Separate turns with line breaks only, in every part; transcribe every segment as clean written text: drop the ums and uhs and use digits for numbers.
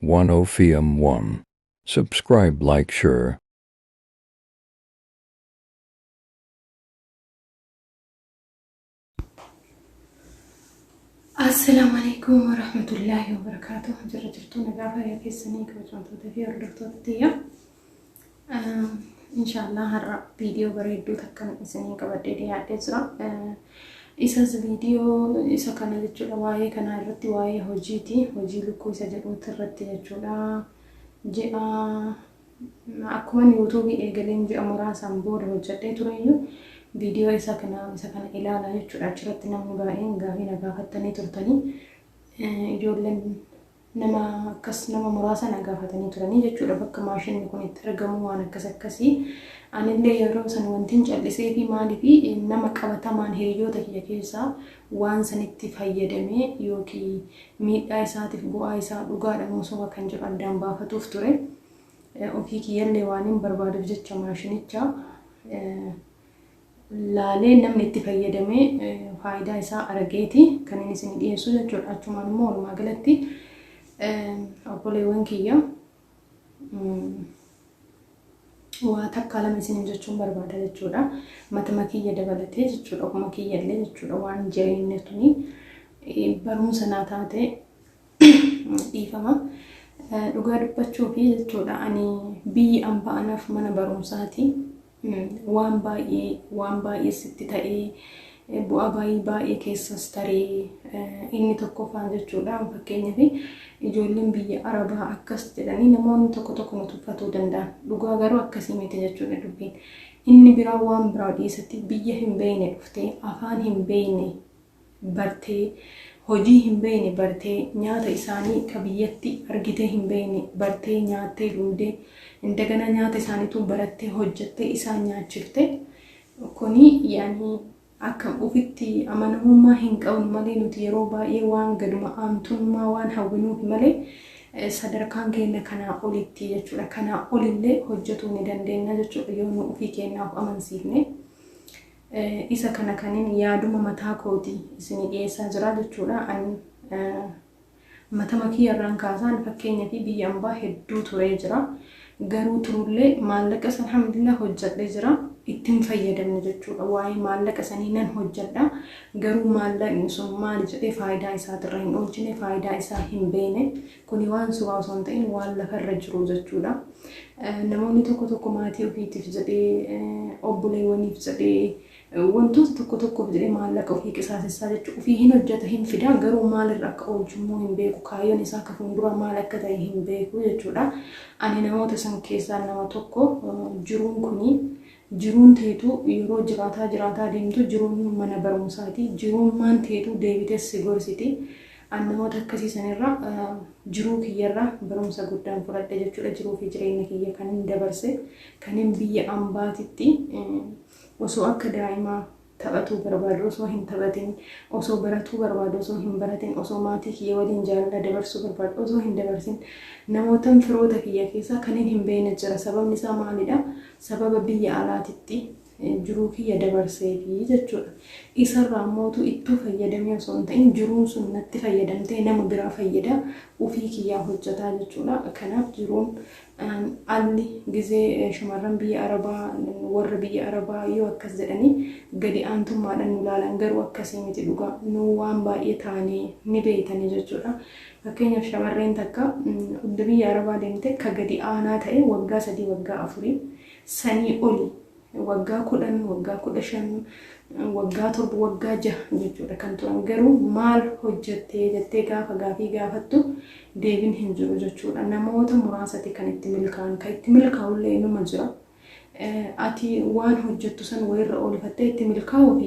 10FM1. Subscribe, like, share.
السلام عليكم ورحمة الله وبركاته. جرجرتونا قافة يا كيسني كوجانتو تفي وردفتو تيا. إن شاء الله هرا فيديو بريدو تكن إسني كبدي دي هادسرا. إساس فيديو إسا كان جتشولا واي كان هرتي واي هوجيتي هوجي لكو إسا جدو ترتي جتشولا جاء أكون يوتيوب إيجالين جاء مراسم بور هوجتي تريو فيديو إسا كان إلى لا جتشولا أشرتي نمو باين قافينا قافتني ترتني ijoolleen nama akkas nama muraasa na gaafatanii turanii jechuudha bakka maashinni kun itti argamu waan akkasii anillee yeroo san wantin callisee fi maaliif nama qabatamaan hiriyoota kiyya keessaa waan sanitti fayyadamee yookiin miidhaa isaatiif bu'aa isaa dhugaadhaan osoo kan jedhu addaan baafatuuf ture ofii kiyyallee waan hin barbaaduuf jecha maashinicha laalee namni itti fayyadamee faayidaa isaa argeeti kan inni isin dhiyeessu jechuudha. Achumaan immoo walumaa galatti obboleewwan kiyya waa takka lama isin jechuun barbaada jechuudha. Matama kiyya dabalatee jechuudha. Akkuma kiyya illee jechuudha waan jireenya tuni barumsa naa taate dhiifama. Dhugaa dubbachuu fi jechuudha ani biyyi amba'anaaf mana barumsaati. waan baay'ee sitti ta'ee bu'aa baay'ee keessas taree inni tokkoffaan jechuudha fakkeenyaaf ijoolleen biyya arabaa akkas jedhanii namoonni tokko nu tuffatuu danda'an dhugaa garuu akkasii miti jechuudha dubbiin inni biraa waan biraa dhiisatti biyya hin beekne dhuftee afaan hin beekne bartee hojii hin beekne bartee nyaata isaanii ka biyyatti argitee hin beekne bartee nyaattee dhuundee indagana nyaata isaaniitu barattee hojjattee isaan nyaachifte kuni yaani akka ofitti amanamummaa hin qabnu malee nuti yeroo baay'ee waan gaduma aantummaa waan hawwinuuf malee sadarkaan keenya kanaa olitti jechuudha kanaa olillee hojjetuu ni dandeenya jechuudha yoo nu ofii keenyaaf amansiifne isa kana kanin yaaduma mataa kooti isin dhiyeessaa jira jechuudha ani matama kiyyarraan kaasaan fakkeenyaa fi biyya ambaa hedduu turee jira garuu turullee maallaqa san alhamdulillah hojjadhee jira ittiin fayyadamne jechuudha waa'ee maallaqa sanii nan hojjadha garuu maallaqni sun maal jedhee faayidaa isaatirra hin oolchine faayidaa isaa hin beekne kuni waan suuraa osoo hin ta'in waan lafarra jiru jechuudha namoonni tokko maatii ofiitiif jedhee obboleewwaniif jedhee wantoota tokkoof jedhee maallaqa ofii qisaasessaa jechuudha ofii hin hojjeta hin fida garuu maalirra akka oolchu immoo hin beeku kaayyoon isaa akka fuuldura maal akka ta'e hin beeku jechuudha ani namoota san keessaa nama tokko jiruun teetu yeroo jiraataa deemtu jiruun mana barumsaati jiruun maan teetu deebitee si gorsiti an namoota akkasii sanirra jiruu kiyyarra barumsa guddaan fudhadhe jechuudha jiruu fi jireenya kiyya kan hin dabarse kan hin biyya ambaatitti osoo akka daa'imaa taphatu barbaadu osoo hin taphatin osoo baratuu barbaadu osoo hin baratin osoo maatii kiyya waliin jaalala dabarsuu barbaadu osoo hin dabarsin namootan firoota kiyya keessaa kan hin beekne jira sababni isaa maalidha sababa biyya alaatitti jiruu kiyya dabarsee fi jechuudha isarraa mootu itti fayyadamee osoo hin ta'in jiruun sun natti fayyadamtee nama biraa fayyada ofii kiyyaa hojjetaa jechuudha kanaaf jiruun alli gizee shamarran biyya arabaa warra biyya arabaa yoo akkas jedhanii gadi aantummaadhaan nu ilaalan garuu akkasii miti dhugaa nu waan baay'ee taanee ni beekanii jechuudha fakkeenyaaf shamarreen takka biyya arabaa deemte ka gadi aanaa ta'e waggaa 3 waggaa 4 sanii oli waggaa 10 waggaa 15 waggaa 7 waggaa 6 jechuudha kan turan garuu maal hojjettee jettee gaafii gaafattu deebiin hin jiru jechuudha namoota muraasati kan itti milkaa'an kan itti milkaa'ullee inuma jira ati waan hojjettu san wayirra oolfattee itti milkaa'uu fi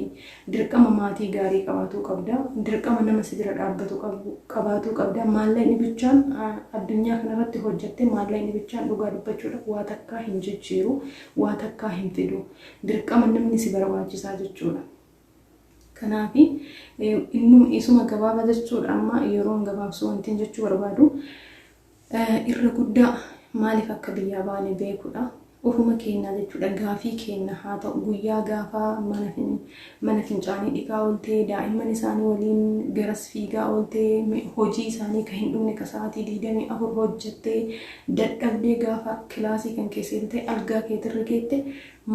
dirqama maatii gaarii qabaatuu qabda dirqama nama si bira dhaabbatu qabaatuu qabda maallaqni bichaan addunyaa kanarratti hojjette maallaqni bichaan dhugaa dubbachuudha waa takkaa hin jijjiiru waa takkaa hin fidu dirqama namni si barbaachisaa jechuudha kanaafi innum isuma gabaaba jechuudha amma yeroon gabaabsu wantiin jechuu barbaadu irra guddaa maaliif akka biyyaa baane beekuudha ufuma keenya jechuudha gaafii keenya haa ta'u guyyaa gaafa mana fincaanii dhiqaa ooltee daa'imman isaanii waliin garas fiigaa ooltee hojii isaanii kan hin dhumne ka sa'aatii 24 hojjettee dadhabdee gaafa kilaasii kan keessatti algaa keetirra geette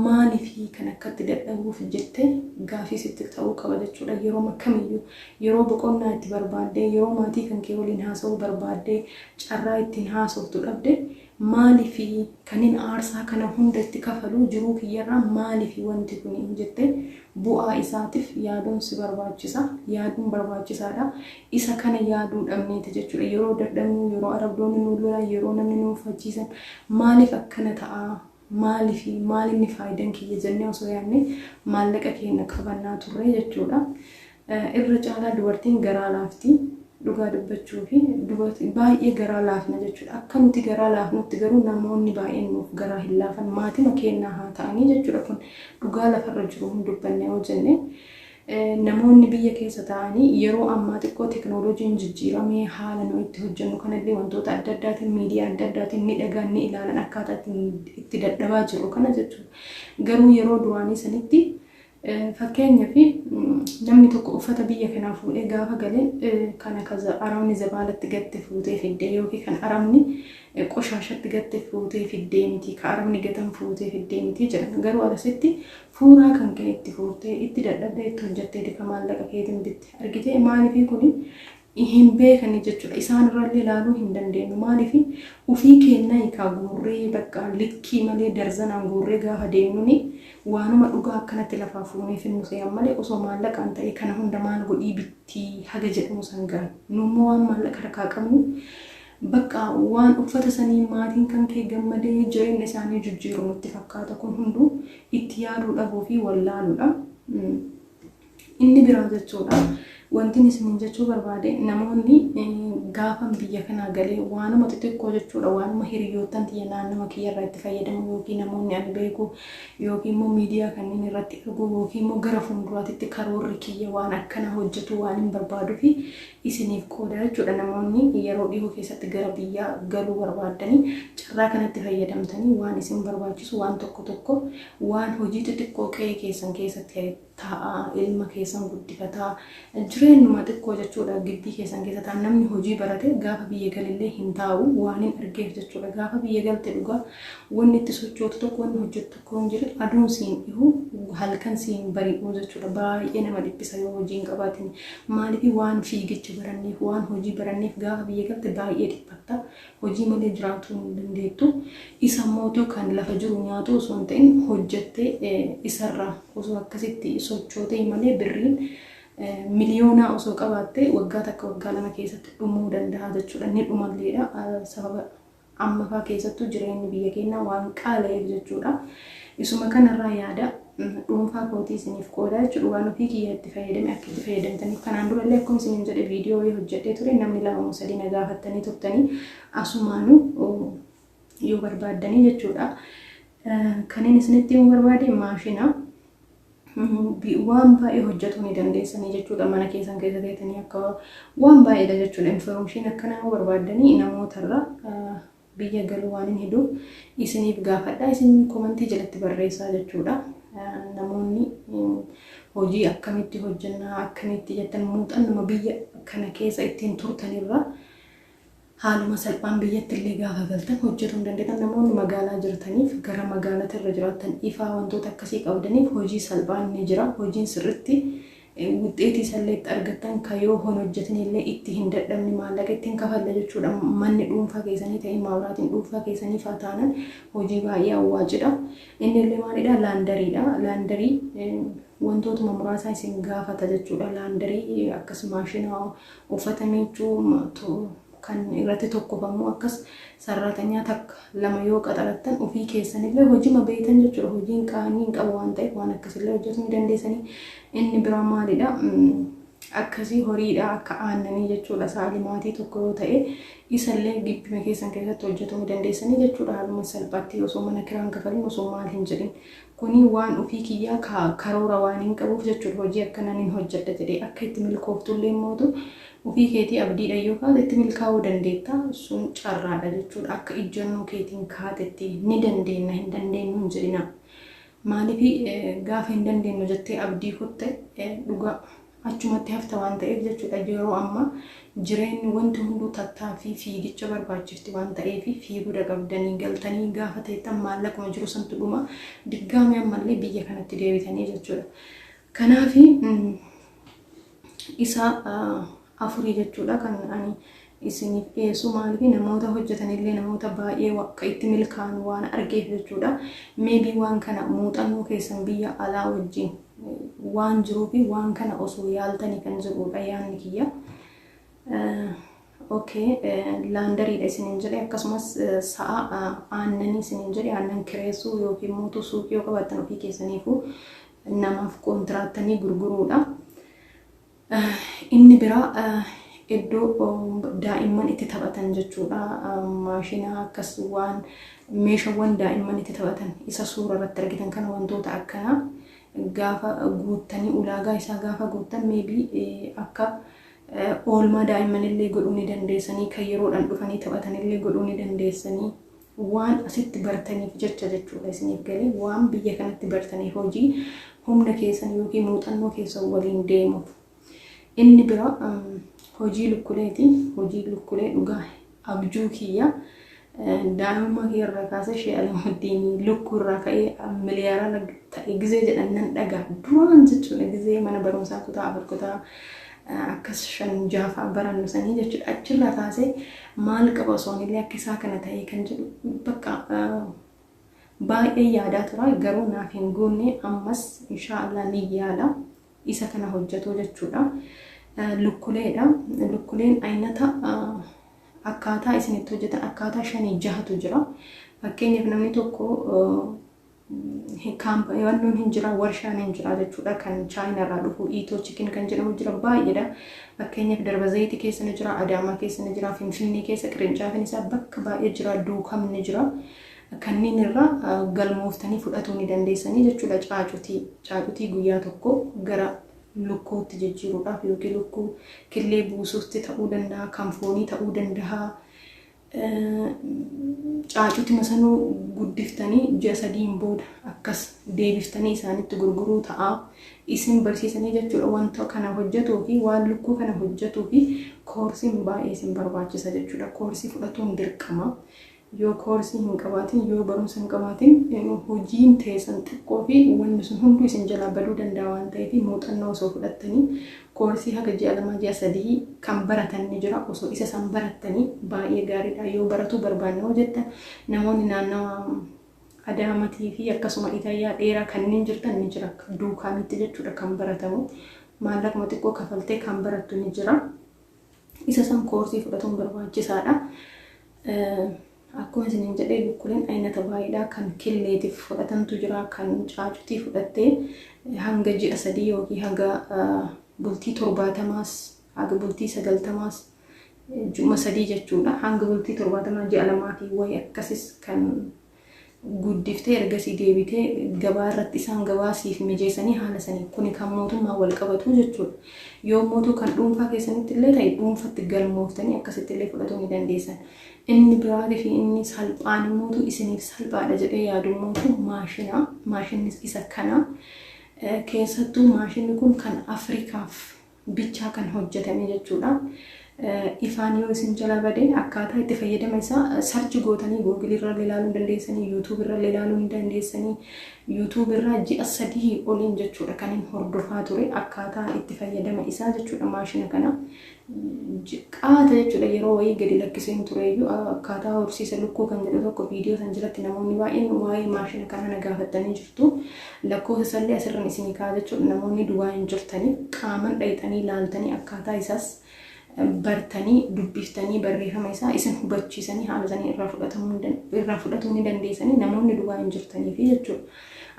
maaliif kan akkatti dadhabuuf jettee gaafii sitti ta'uu qaba jechuudha. Yeroo makkamiyyuu yeroo boqonnaa itti barbaaddee yeroo maatii kan kee waliin haasa'uu barbaaddee carraa ittiin haasoftu dhabde maaliif kanin aarsaa kana hunda itti kafaluu jiruu kiyyarraa maaliif wanti kun jettee bu'aa isaatiif yaaduun si barbaachisa. Yaaduun barbaachisaadha. Isa kana yaaduu dhabneeti jechuudha. Yeroo dadhabnu yeroo arabdoonni nu lolan yeroo namni nu uffachiisan maaliif akkana ta'a maalinni faayidaan kiyya jennee osoo yaadne maallaqa keenya qabannaa turre jechuudha. Irra caalaa dubartiin garaa laafti dhugaa dubbachuu fi baay'ee garaa laafna jechuudha. Akka nuti garaa laafnutti garuu namoonni baay'een nuuf garaa hin laafan maatii keenyaa haa ta'anii jechuudha. Kun dhugaa lafarra jiru hin dubbanne yoo jenne namoonni biyya keessa ta'anii yeroo ammaa xiqqoo teknooloojiin jijjiiramee haala nu itti hojjennu kanallee wantoota adda addaatiin miidiyaa adda addaatiin ni dhagaan ni ilaalan akkaataa itti dadhabaa jiru kana jechuudha. Garuu yeroo duraanii sanitti fakkeenyaaf namni tokko uffata biyya kanaa fuudhee gaafa galee kana kaza aramni zabaalatti gatte fuutee fiddee yookiin kan aramni qoshaashatti gatte fuutee fiddee miti ka aramni gatan fuutee fiddee miti jedhama. Garuu asitti fuuraa kan ka'e itti fuutee itti dadhabdee itti hojjettee dika maallaqa keetiin bitte argitee maaliif kun hin beekani jechuudha. Isaan irrallee ilaaluu hin dandeenyu maaliif ufii keenya hiikaa guurree bakka likkii malee darzanaan guurree gaafa deemnuni waanuma dhugaa akkanatti lafaa fuunee finnu se'an malee osoo maallaqaan ta'e kana hunda maal godhii bittii haga jedhamu sangaan nummoo waan maallaqa harkaa qabnu bakka waan uffata sanii maatiin kan kee gammadee jireenya isaanii jijjiiru nutti fakkaata. Kun hunduu itti yaaduu dhabuu fi wallaaluudha. Inni biraa jechuudha. Wanti isin jechuu barbaade namoonni gaafa biyya kanaa galee waanuma xixiqqoo jechuudha waanuma hiriyoottan tiyya naannoo kiyyarraa itti fayyadamu yookiin namoonni ani beeku yookiin immoo miidiyaa kanneen irratti argu yookiin immoo gara fuulduraatti karoorri kiyya waan akkana hojjetu waan hin barbaadu fi isiniif qooda jechuudha. Namoonni yeroo dhiyoo keessatti gara biyyaa galuu barbaadanii carraa kanatti fayyadamtanii waan isin barbaachisu waan tokko waan hojii xixiqqoo qe'ee keessan keessatti ta'a ilma keessan guddifataa jireenyuma xiqqoo jechuudha. Gibbii keessan keessa ta'a namni hojii barate gaafa biyya galillee hin taa'u waan hin argeef jechuudha. Gaafa biyya galte dhugaa wanni itti sochootu tokko wanni hojjetu tokko hin jiru aduun siin dhihu halkan siin bari'uu jechuudha. Baay'ee nama dhiphisa yoo hojii hin qabaatin maaliif waan fiigicha baranneef waan hojii baranneef gaafa biyya galte baay'ee dhiphatta. Hojii malee jiraatuu hin dandeettu. Isa mootuu kan lafa jiru nyaatu osoo hin ta'in hojjettee isarraa osoo akkasitti sochootee malee birriin miliyoonaa osoo qabaatte waggaa takka waggaa lama keessatti dhumuu danda'a jechuudha. Ni dhumalleedha. Sababa ammaffaa keessattuu jireenyi biyya keenyaa waan qaala'eef jechuudha. Isuma kanarraa yaada dhuunfaa kootii isiniif qooda jechuudha. Waan ofii kiyya itti fayyadame akka itti fayyadamtaniif kanaan durallee akkuma isiniin jedhe viidiyoo hojjedhee ture namni 2-3 na gaafattanii turtanii asumaanuu yoo barbaaddanii jechuudha. Kanneen isinitti himuu barbaade maashina waan baay'ee hojjetuu ni dandeessanii jechuudha. Mana keessan keessa teessanii akka waan baay'eedha jechuudha. Information akkanaa barbaaddanii namootarra biyya galuu waan hin hiduuf isiniif gaafadha. Isin komentii jalatti barreessaa jechuudha. Namoonni hojii akkamitti hojjannaa akkamitti jettan muuxannuma biyya kana keessa ittiin turtanirra haaluma salphaan biyyatti illee gaafa galtan hojjetuu hin dandeettan. Namoonni magaalaa jirtaniif gara magaalaatti irra jiraattan ifaa wantoota akkasii qabdaniif hojii salphaan ni jira. Hojiin sirriitti wuxxeetii sallee itti argattan kayoo hon hojjetan illee itti hin dadhabne maallaqa ittiin kafalle jechuudha. Manni dhuunfaa keessanii ta'ee maawraatiin dhuunfaa keessanii faa taanan hojii baay'ee awwaacidha. Inni illee maalidha? Laandariidha. Laandarii wantootuma muraasa isin gaafata jechuudha. Laandarii akkas maashina uffata miiccuu kan irratti tokkofamu akkas sararatanyaa takka lama yoo qaxarattan ofii keessanillee hojii beektan jechuudha. Hojiin qaanii hin qabu waan ta'eef waan akkasillee hojjetuu ni dandeessanii. Inni biraa maalidha? akkasii horiidha akka aannanii jechuudha saalii maatii tokko yoo ta'e isallee gibbima keessan keessatti hojjetamuu dandeessanii jechuudha haaluma salphaatti osoo mana kiraan kafalin osoo maal hin jedhin kuni waan ofii kiyyaa karoora waan hin qabuuf jechuudha hojii akkanaan hin hojjedha jedhee akka itti milkooftullee mootu ofii keetii abdiidha yoo kaate itti milkaa'uu dandeetta sun carraadha jechuudha akka ijjannoo keetiin kaatetti ni dandeenya hin dandeenyu hin jedhina maaliif gaafa hin dandeenyu jettee abdii kutte dhugaa achumatti hafta waan ta'eef jechuudha yeroo amma jireenyi wanti hunduu tattaaffii fiigicha barbaachifti waan ta'eef fiiguudha qabdanii galtanii gaafa ta'ettan maallaquma jiru santu dhuma diggaamee ammallee biyya kanatti deebitanii jechuudha kanaaf isa afurii jechuudha kan ani isiniif dhiyeessu maaliif namoota hojjetanillee namoota baay'ee akka itti milkaan waan argeef jechuudha maybe waan kana muuxannoo keessan biyya alaa wajjin waan jiruuf waan kana osoo yaaltanii kan jirudha yaanni kiyya okay laandariidha isiniin jedhe akkasumas sa'a aannanii isiniin jedhe aannan kireessuu yookiin mootuu suuqii yoo qabaattan ofii keessaniifu namaaf koontiraattanii gurguruudha inni biraa iddoo daa'imman itti taphatan jechuudha maashina akkas waan meeshaawwan daa'imman itti taphatan isa suura irratti argitan kana wantoota akkanaa gaafa guuttanii ulaagaa isaa gaafa guuttan maybe akka oolmaa daa'immanillee godhuu ni dandeessanii kan yeroodhaan dhufanii taphatanillee godhuu ni dandeessanii waan asitti bartaniif jecha jechuudha isiniif galee waan biyya kanatti bartaniif hojii humna keessan yookiin muuxannoo keessan waliin deemuuf inni bira hojii lukkuleeti hojii lukkulee dhugaa abjuu kiyya daa'imummaa kiyarraa kaasee ishee Alamuddin lukkurraa ka'ee miliyaara ta'e gizee jedhan dhagaa duraan jechuudha gizee mana barumsaa kutaa afur kutaa akkas 5-6 barannu sanii jechuudha achirraa kaasee maal qaba osoo illee akka isaa kana ta'ee kan jedhu bakka baay'ee yaadaa tura garuu naaf hin goone ammas inshaallah ni yaala isa kana hojjetu jechuudha lukkuleedha lukkuleen aynata akkaataa isinitti hojjetan akkaataa 5-6tu jira fakkeenyaaf namni tokko wannoon hin jira warshaan hin jira jechuudha kan chaayinarraa dhufu iitoo chikin kan jedhamu jira baay'eedha fakkeenyaaf darba zayitii keessa ni jira adaamaa keessa ni jira finfinnee keessa qirincaafiin isaa bakka baay'ee jira duukamni jira kanneen irraa galmooftanii fudhatuu ni dandeessanii jechuudha caacutii guyyaa tokko gara lukkootti jijjiiruudhaaf yookiin lukkuu killee buusuutti ta'uu danda'a kan foonii ta'uu danda'a caacuti masanuu guddiftanii 6-3 booda akkas deebiftanii isaanitti gurguruu ta'a isin barsiisanii jechuudha wanta kana hojjetuu fi waan lukkuu kana hojjetuu fi koorsiin baay'ee isin barbaachisa jechuudha koorsii fudhatuun dirqama yoo koorsii hin qabaatin yoo barumsa hin qabaatin hojiin teessan xiqqoo fi wanni sun hunduu isin jalaa baduu danda'a waan ta'eef muuxannoo osoo fudhattanii koorsii haga 2-3 kan baratan ni jira osoo isa san barattanii baay'ee gaariidha yoo baratuu barbaanne hojjettan namoonni naannawa Adaamatii fi akkasuma Itaayyaa dheeraa kanneen jirtan ni jira duukaamitti jechuudha kan baratamu maallaquma xiqqoo kafaltee kan barattu ni jira isa san koorsii fudhatuun barbaachisaadha akkuma isiniin jedhee lukkuleen aynata baay'eedha kan killeetiif fudhatantu jira kan caacutii fudhattee hanga 3 yookiin hanga bultii 70 hanga bultii 90 juma 3 jechuudha hanga bultii 70 2 fi wayi akkasis kan guddiftee ergasii deebitee gabaa irratti isaan gabaasiif mijeessanii haala sanii kuni kan mootummaa wal qabatu jechuudha yoo mootuu kan dhuunfaa keessanitti illee ta'e dhuunfatti galmooftanii akkasitti illee fudhatuu ni dandeessan inni biraatii fi inni salphaan mootuu isiniif salphaadha jedhee yaadu mootuu maashinni isa kana keessattuu maashinni kun kan Afrikaaf bichaa kan hojjetame jechuudha ifaan yoo isin jala badee akkaataa itti fayyadama isaa sarchi gootanii Google irra ilaaluu dandeessanii YouTube irra ilaaluu dandeessanii YouTube irra 3 oliin jechuudha kan hin hordofaa ture akkaataa itti fayyadama isaa jechuudha maashina kana qaata jechuudha yeroo wayii gadi lakkiseen ture akkaataa horsiisa lukkuu kan jedhu tokko viidiyoo san jalatti namoonni baay'een waa'ee maashina kana na gaafatanii jirtu lakkoofsa sallee asirran isinii kaa jechuudha namoonni duwwaa hin jirtanii qaaman dhayxanii ilaaltanii akkaataa isaas bartanii dubbiftanii barreeffama isaa isin hubachiisanii haala sanii irraa fudhatuu ni dandeessanii namoonni duwwaa hin jirtaniif jechuudha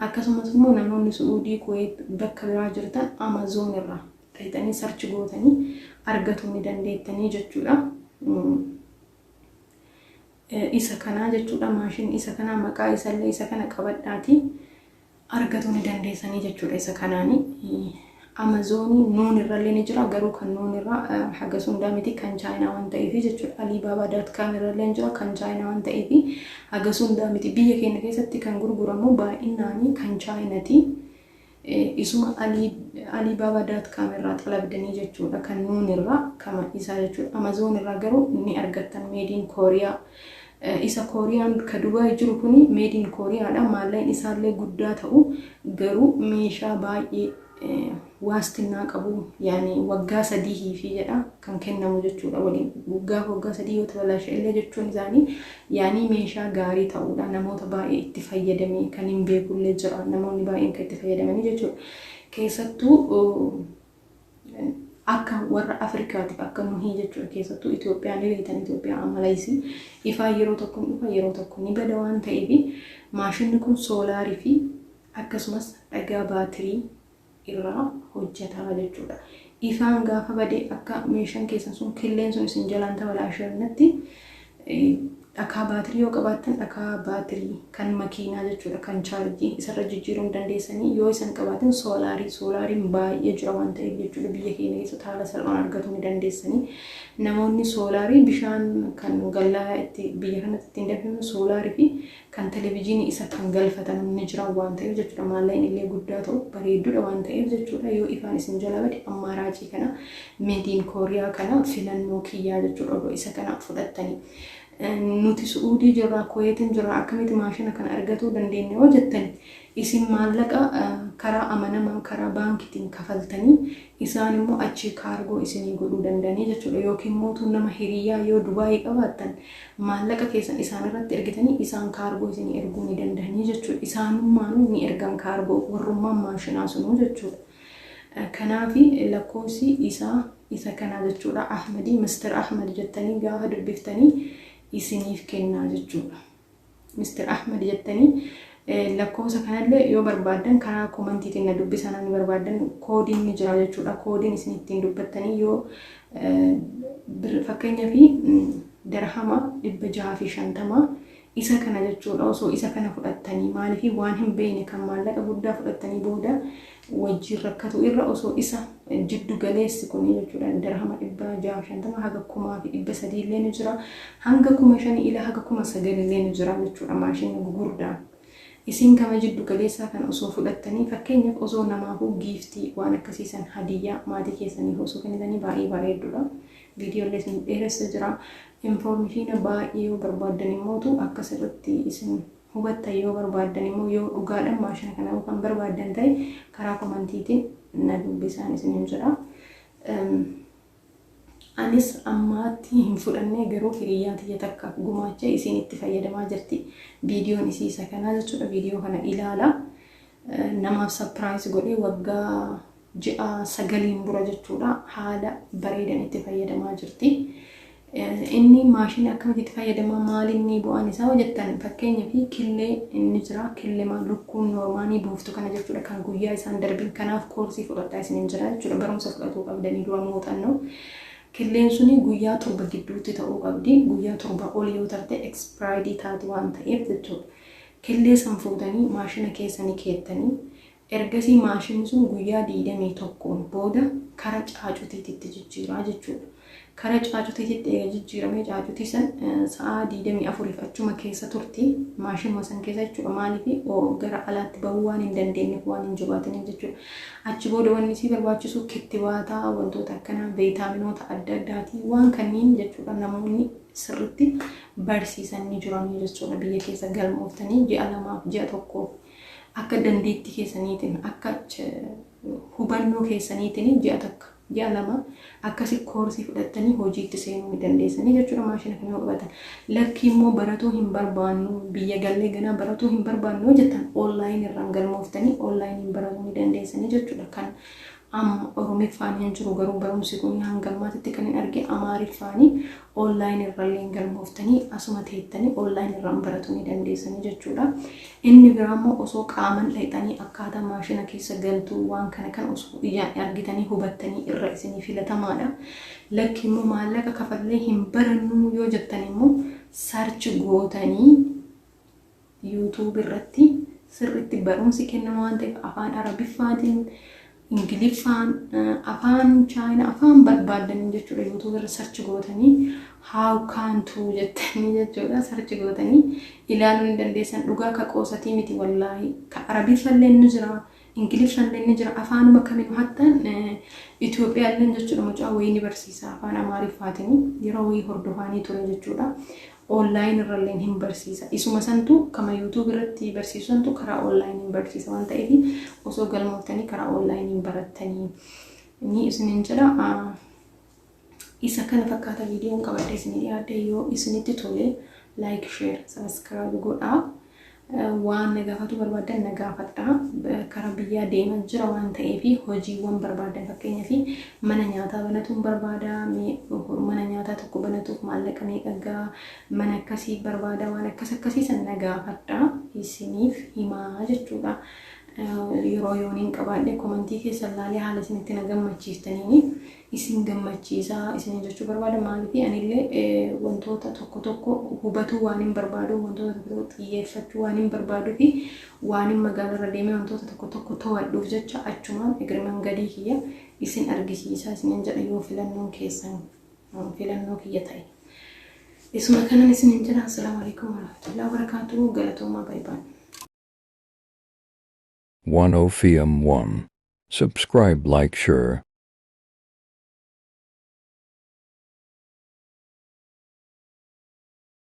akkasumas immoo namoonni Suudii Kuwait bakka biraa jirtan Amazon irraa dhaytanii sarchi gootanii argatuu ni dandeettanii jechuudha. Isa kana jechuudha maashin isa kana maqaa isaallee isa kana qabadhaati argatuu ni dandeessanii jechuudha. Isa kanaani Amazonii nuun irrallee ni jira garuu kan nuun irraa haga sundaa miti kan China waan ta'eef jechuudha. Alibaba.com irrallee jira kan China waan ta'eef haga sundaa miti. Biyya keenya keessatti kan gurguramu baay'inaan kan Chinaati. Isuma Alibaba.com irraa xalabdanii jechuudha kan nuun irraa kama isaa jechuudha. Amazon irraa garuu ni argattan made in Korea. Isa Koreaan ka Dubai jiru kuni made in Koreaadha. Maalleen isaallee guddaa ta'u garuu meeshaa baay'ee waastinaa qabu yaani waggaa 3 fi jedha kan kennamu jechuudha. Waliin waggaa 3 yoo tabalashe illee jechuun isaanii yaani meeshaa gaarii ta'uudha. Namoota baay'ee itti fayyadamee kan hin beekullee jira. Namoonni baay'een kan itti fayyadamanii jechuudha. Keessattuu akka warra Afrikaatiif akka nuhii jechuudha. Keessattuu Itoophiyaan leeyitan Itoophiyaa amalaisi ifaa yeroo tokko dhufa yeroo tokko ni bada waan ta'eef maashinni kun soolaarii fi akkasumas dhagaa baatirii irraa hojjetaa jechuudha. Ifaan gaafa bade akka meeshaan keessan sun killeen sun isin jalaan tabalaashannatti dhakaa baatirii yoo qabaattan dhakaa baatirii kan makiinaa jechuudha kan chaarjii isarra jijjiiruu dandeessanii yoo isan qabaatan soolaariin baay'ee jira waan ta'eef jechuudha. Biyya keenya keessatti haala salphaan argatuu ni dandeessanii. Namoonni soolaarii bishaan kan gallaa itti biyya kanatti ittiin danfifamu soolaarii fi kan televiziyoonii isa kan galfatan ni jira waan ta'eef jechuudha. Maalleen illee guddaa ta'u bareedduudha waan ta'eef jechuudha. Yoo ifaan isin jala bade ammaaraajii kana made in Korea kana filannoo kiyyaa jechuudha. Isa kana fudhattanii nuti Suudii jirra Kuwaitiin jirra akkamitti maashina kana argatuu dandeenya yoo jettan isin maallaqa karaa amanamaa karaa baankitiin kafaltanii isaan immoo achi kaargoo isinii godhuu danda'anii jechuudha. Yookiin mootuu nama hiriyaa yoo Dubaayii qabaattan maallaqa keessan isaan irratti ergitanii isaan kaargoo isinii erguu ni danda'anii jechuudha. Isaanummaan ni ergan kaargoo warrummaan maashinaa sunuu jechuudha. Kanaafi lakkoofsi isa kana jechuudha. Ahmadi Mr. Ahmad jettanii gaafa dubbiftanii isiniif kennaa jechuudha. Mr. Ahmad jettanii lakkoofsa kanallee yoo barbaadan karaa komantiitiin na dubbisan ni barbaadan koodiin ni jira jechuudha. Koodiin isin ittiin dubbattanii yoo fakkeenyaaf dirhama 650 isa kana jechuudha. Osoo isa kana fudhattanii maaliif waan hin beekne kan maallaqa guddaa fudhattanii booda wajjin rakkatu irra osoo isa jiddu galeessi kun jechuudha. Dirhama 650 haga 1300 illee ni jira. Hanga 5,000 ila haga 9,000 illee ni jira jechuudha. Maashinni gurgurdaan isin kama jiddu galeessaa kana osoo fudhattanii fakkeenyaaf osoo namaafuu giiftii waan akkasiisan hadiyyaa maatii keessanii osoo kennitanii baay'ee bareedduudha. Viidiyoolee isin dheeressa jira. Information baay'ee yoo barbaadan immoo akkasirratti isin hubattan yoo barbaadan immoo yoo dhugaadhaan maashina kana kan barbaadan ta'e karaa komantiitiin na dubbisaan isin jira. Anis ammaatti hin fudhannee garuu hiriyaa tiyya takka gumaacha isin itti fayyadamaa jirti. Viidiyoon isa kana jechuudha. Viidiyoo kana ilaala. Namaaf surprise godhee waggaa 9 dura jechuudha. Haala bareedan itti fayyadamaa jirti. Inni maashina akkamitti itti fayyadamaa maalinni bu'aan isaa hojjettan fakkeenyaaf killee inni jira. Killee lukkuun normaanii buuftu kana jechuudha kan guyyaa isaan darbin kanaaf koorsii fudhataa isin jira jechuudha. Barumsa fudhatuu qabdanii dura muuxannoo. Killeen suni guyyaa 7 gidduutti ta'uu qabdi. Guyyaa 7 ol yoo tarte expired taatu waan ta'eef jechuudha. Killee san fuutanii maashina keessanii keettanii ergasii maashinni sun guyyaa 21 booda karaa caacutiitti jijjiiraa jechuudha. Karaa caacutiitti jijjiiramee caacutii san sa'a 24 achuma keessa turti maashinuma san keessa jechuudha. Maaliif gara alaatti bahuu waan hin dandeenyeef waan hin jabaataniif jechuudha. Achi booda wanni si barbaachisu kitibaataa wantoota akkanaa viitaaminoota adda addaatii waan kanneen jechuudha. Namoonni sirriitti barsiisanii jiranii jechuudha. Biyya keessa galmooftanii ji'a 2 ji'a 1 akka dandeettii keessaniitiin akka hubannoo keessaniitiin ji'a 2 akkasi koorsii fudhattanii hojiitti seenuu ni dandeessanii jechuudha. Maashina kana qabatan lakki immoo baratuu hin barbaannu biyya gallee ganaa baratuu hin barbaannu jettan online irraan galmooftanii online baratuu ni dandeessanii jechuudha. Kan Oromiffaan jiru garuu barumsi kun hangalmaatitti kan hin arge Amaariffaanii online irrallee galmooftanii asuma teettanii online irraan baratuu ni dandeessanii jechuudha. Inni biraammoo osoo qaaman dhaqxanii akkaataa maashina keessa galtuu waan kana kan osoo ijaan argitanii hubattanii irra isinii filatamaadha. Lakki immoo maallaqa kafallee hin barannu yoo jettan immoo search gootanii YouTube irratti sirriitti barumsi kennama waan ta'eef afaan Arabiffaatiin Ingiliffaan afaan China afaan barbaadan jechuudha. YouTube irra search gootanii how can to jettanii jechuudha search gootanii ilaaluu ni dandeessan. Dhugaa ka qoosatii miti wallaahi ka Arabiffallee ni jira Ingiliffallee ni jira afaanuma kamiin hattan Itoophiyaallee jechuudha mucaa wayii barsiisa afaan Amaariffaatiin yeroo wayii hordofanii ture jechuudha. Online irralleen hin barsiisa. Isuma santu kama YouTube irratti barsiisantu karaa online hin barsiisa waan ta'eef osoo galmooftanii karaa online hin barattanii ni isinin jedha. Isa kana fakkaata viidiyoon qabadhe isinii dhiyaadhe yoo isinitti tole like share subscribe godhaa. Waan nagaafatu barbaadan nagaafadha. Karaa biyyaa deemaa jira waan ta'eef hojiiwwan barbaadan fakkeenyaaf mana nyaataa banatuun barbaada mana nyaataa tokko banatuuf maallaqa meeqa mana akkasii barbaada waan akkasii san nagaafadha isiniif himaa jechuudha. Yeroo yooniin qabaadhe komentii keessa ilaalee haala isinitti na gammachiistanii isin gammachiisaa isin jechuu barbaada maaliif anillee wantoota tokko hubachuu waan hin barbaadu wantoota tokko xiyyeeffachuu waan hin barbaaduu fi waan hin magaalarra deemee wantoota tokko to'adhuuf jecha achumaan egreman gadii kiyya isin argisiisaa isin jedha yoo filannoon keessan filannoo kiyya ta'e. Isuma kanan isin jedha. Assalaamu alaykum warahmatullahi wabarakatuh. Galatoomaa bye bye.
10 FM 1. Subscribe, like, share.